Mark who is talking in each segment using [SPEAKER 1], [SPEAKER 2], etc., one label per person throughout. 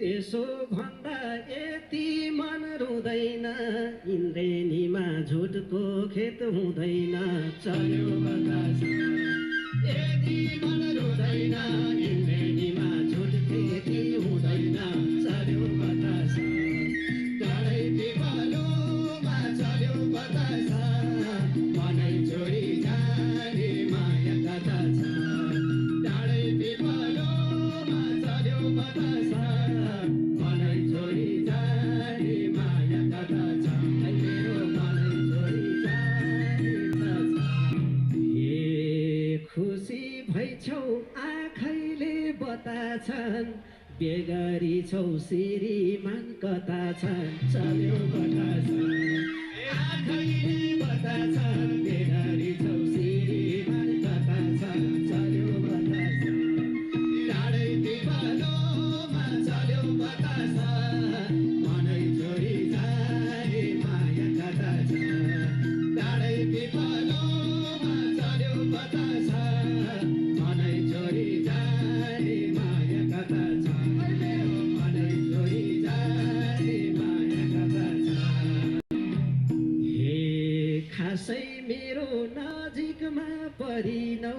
[SPEAKER 1] यसो भन्दा यति मन रुँदैन इन्द्रेणीमा झुटको खेत हुँदैन चल्यो बतास यति मन रुँदैन इन्द्रेणीमा झुट खेती हुँदैन चल्यो बतास टाढै पिपलोमा चल्यो बतास मनै छोडी जाने माया कता छ टाढै पिपलोमा चल्यो बतास मनै छोडी जाने माया कता छ मेरो मनै छोडी जाने छ ए खुसी भइछौ आँखैले बताछन् बेगरी छौ श्रीमान कता छन् चल्यो बतास आँखैले बताछन् बेगरी छौ श्रीमान कता छन् चल्यो बतास टाढै पिपलोमा चल्यो बतास मनै छोडी जाने माया कता छ टाढै पिपलोमा चल्यो बतास मनै छोडी जाने माया कता छ मेरो मनै छोडी जाने माया कता छ हे खासै मेरो नजिकमा परिनौ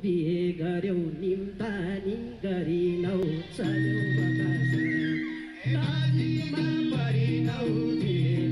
[SPEAKER 1] बिहे गर्यौ निम्तानी गरिनौ चल्यो बतास नजिकमा परिनौ बिहे